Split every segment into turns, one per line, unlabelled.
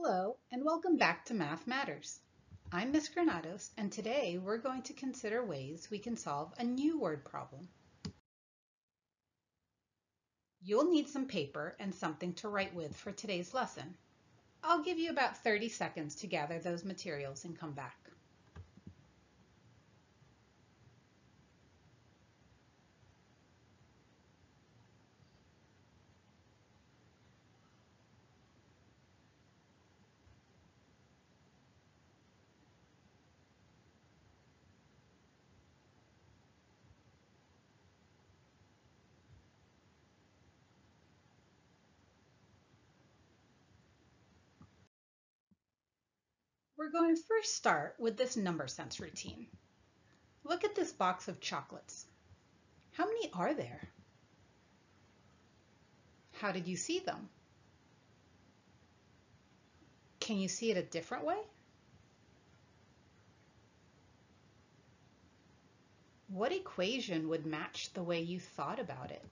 Hello, and welcome back to Math Matters. I'm Miss Granados, and today we're going to consider ways we can solve a new word problem. You'll need some paper and something to write with for today's lesson. I'll give you about 30 seconds to gather those materials and come back. We're going to first start with this number sense routine. Look at this box of chocolates. How many are there? How did you see them? Can you see it a different way? What equation would match the way you thought about it?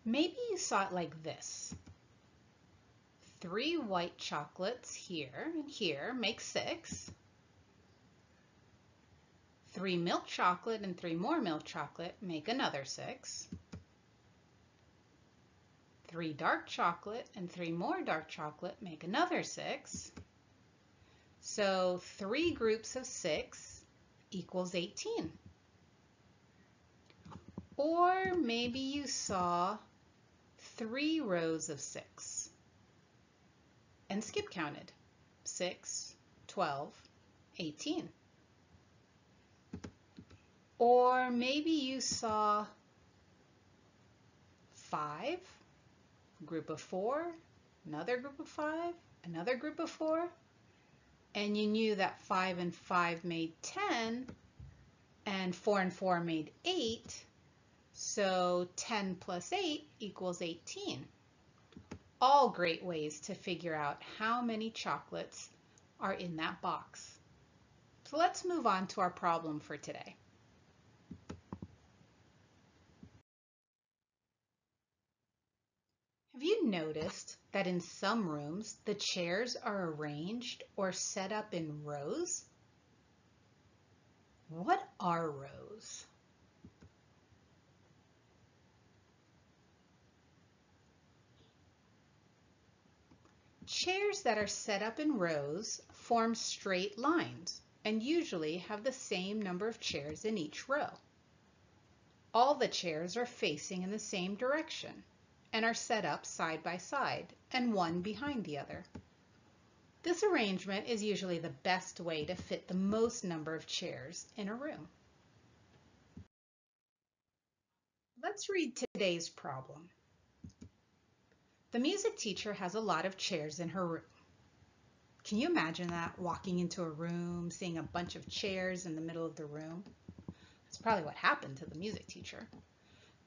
Maybe you saw it like this. 3 white chocolates here and here make 6. 3 milk chocolate and 3 more milk chocolate make another 6. 3 dark chocolate and 3 more dark chocolate make another 6. So 3 groups of 6 equals 18. Or maybe you saw 3 rows of 6 and skip counted. 6, 12, 18. Or maybe you saw 5, group of 4, another group of 5, another group of 4, and you knew that 5 and 5 made 10, and 4 and 4 made 8, so 10 plus 8 equals 18. All great ways to figure out how many chocolates are in that box. So let's move on to our problem for today. Have you noticed that in some rooms the chairs are arranged or set up in rows? What are rows? Chairs that are set up in rows form straight lines and usually have the same number of chairs in each row. All the chairs are facing in the same direction and are set up side by side and one behind the other. This arrangement is usually the best way to fit the most number of chairs in a room. Let's read today's problem. The music teacher has a lot of chairs in her room. Can you imagine that, walking into a room, seeing a bunch of chairs in the middle of the room? That's probably what happened to the music teacher.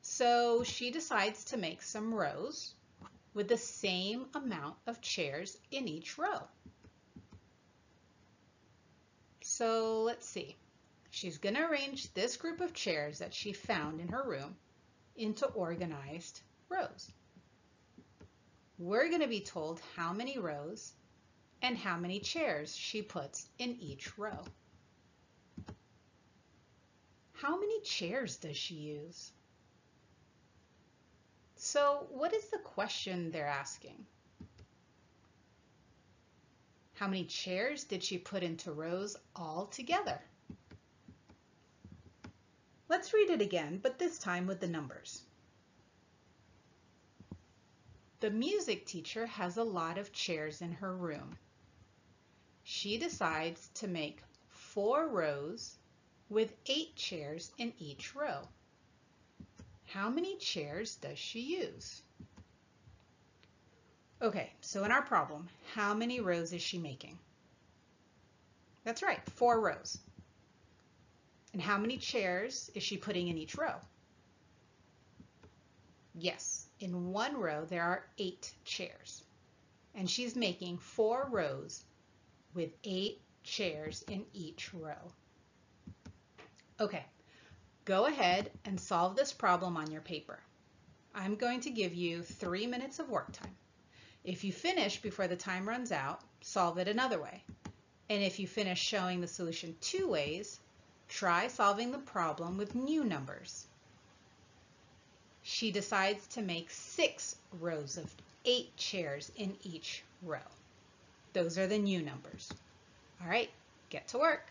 So she decides to make some rows with the same amount of chairs in each row. So let's see. She's going to arrange this group of chairs that she found in her room into organized rows. We're going to be told how many rows and how many chairs she puts in each row. How many chairs does she use? So what is the question they're asking? How many chairs did she put into rows all together? Let's read it again, but this time with the numbers. The music teacher has a lot of chairs in her room. She decides to make 4 rows with 8 chairs in each row. How many chairs does she use? Okay, so in our problem, how many rows is she making? That's right, 4 rows. And how many chairs is she putting in each row? Yes, in one row there are 8 chairs. And she's making 4 rows with 8 chairs in each row. Okay, go ahead and solve this problem on your paper. I'm going to give you 3 minutes of work time. If you finish before the time runs out, solve it another way. And if you finish showing the solution 2 ways, try solving the problem with new numbers. She decides to make 6 rows of 8 chairs in each row. Those are the new numbers. All right, get to work.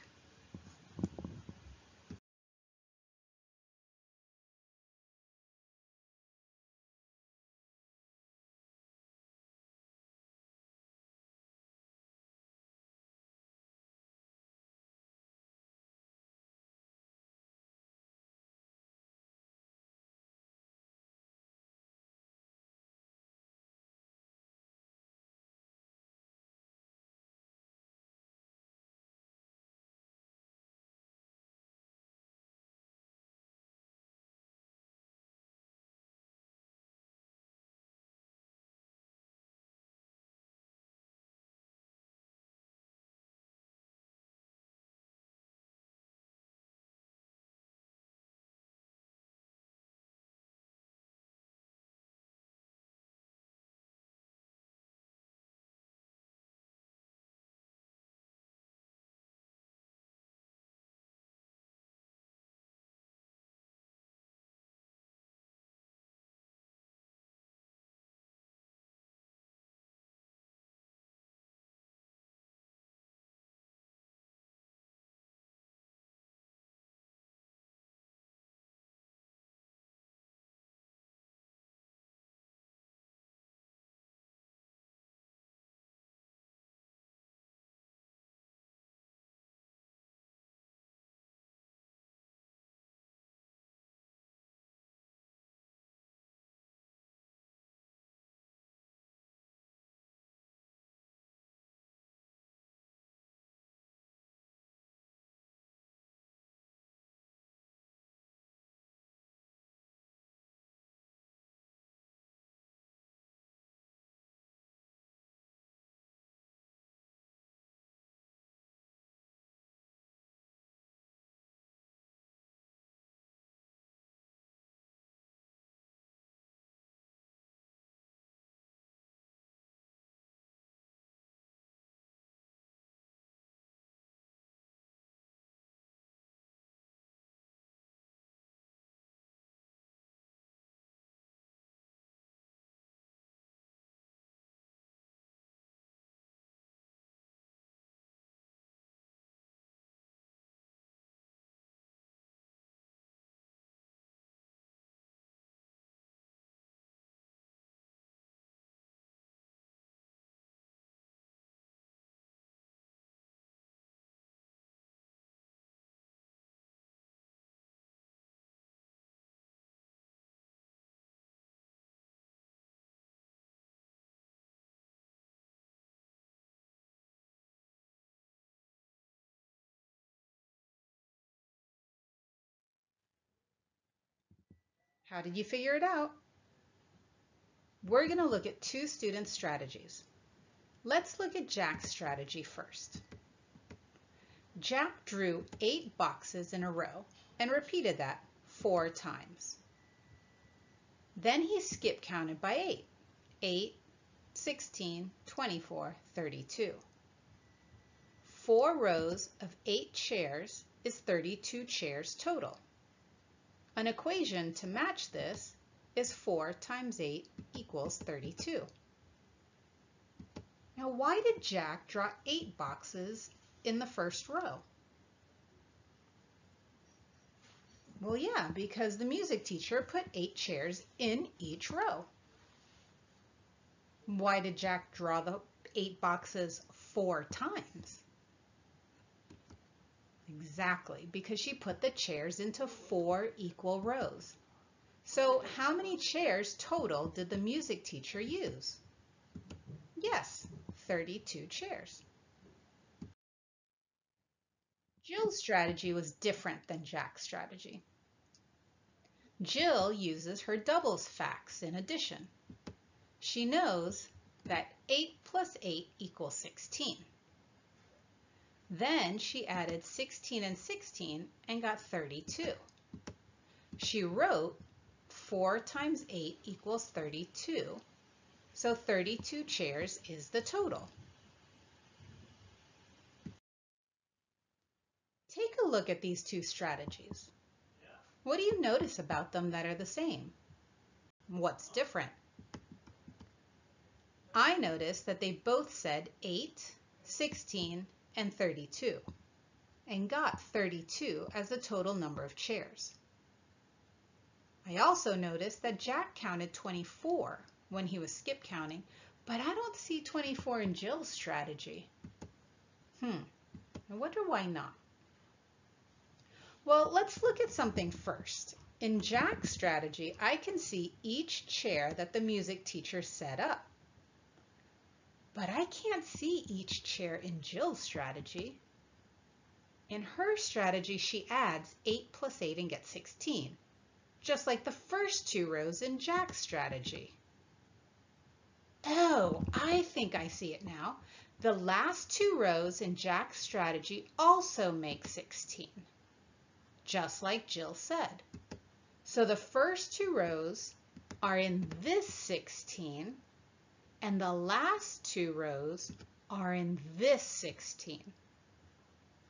How did you figure it out? We're going to look at 2 student strategies. Let's look at Jack's strategy first. Jack drew 8 boxes in a row and repeated that 4 times. Then he skip counted by 8. 8, 16, 24, 32. 4 rows of 8 chairs is 32 chairs total. An equation to match this is 4 times 8 equals 32. Now, why did Jack draw 8 boxes in the first row? Well, yeah, because the music teacher put 8 chairs in each row. Why did Jack draw the 8 boxes 4 times? Exactly, because she put the chairs into 4 equal rows. So how many chairs total did the music teacher use? Yes, 32 chairs. Jill's strategy was different than Jack's strategy. Jill uses her doubles facts in addition. She knows that 8 plus 8 equals 16. Then she added 16 and 16 and got 32. She wrote 4 times 8 equals 32, so 32 chairs is the total. Take a look at these two strategies. What do you notice about them that are the same? What's different? I noticed that they both said 8, 16, and 32, and got 32 as the total number of chairs. I also noticed that Jack counted 24 when he was skip counting, but I don't see 24 in Jill's strategy. I wonder why not. Well, let's look at something first. In Jack's strategy, I can see each chair that the music teacher set up. But I can't see each chair in Jill's strategy. In her strategy, she adds 8 plus 8 and gets 16, just like the first 2 rows in Jack's strategy. Oh, I think I see it now. The last 2 rows in Jack's strategy also make 16, just like Jill said. So the first 2 rows are in this 16, and the last 2 rows are in this 16.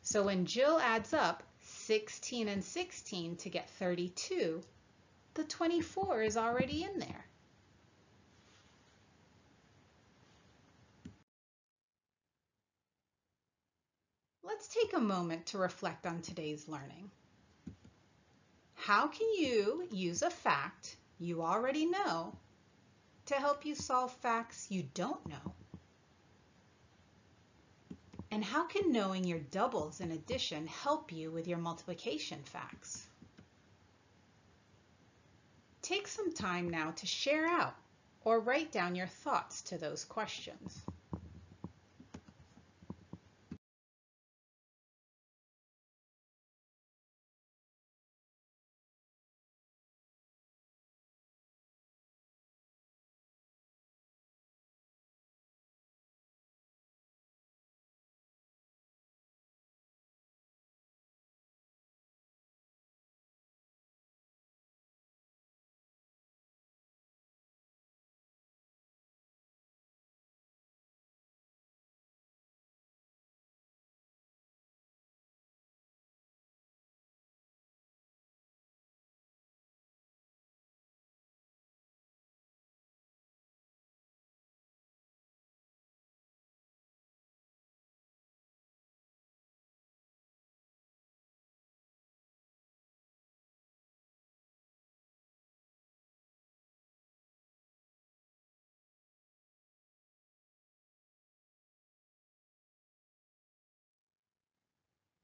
So when Jill adds up 16 and 16 to get 32, the 24 is already in there. Let's take a moment to reflect on today's learning. How can you use a fact you already know to help you solve facts you don't know? And how can knowing your doubles and addition help you with your multiplication facts? Take some time now to share out or write down your thoughts to those questions.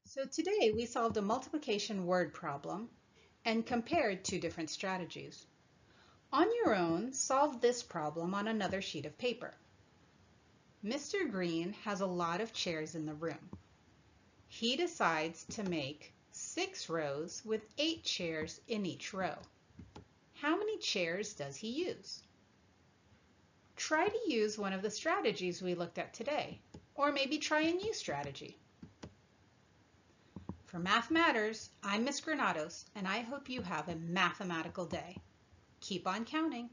So today we solved a multiplication word problem and compared 2 different strategies. On your own, solve this problem on another sheet of paper. Mr. Green has a lot of chairs in the room. He decides to make 6 rows with 8 chairs in each row. How many chairs does he use? Try to use one of the strategies we looked at today, or maybe try a new strategy. For Math Matters, I'm Miss Granados, and I hope you have a mathematical day. Keep on counting.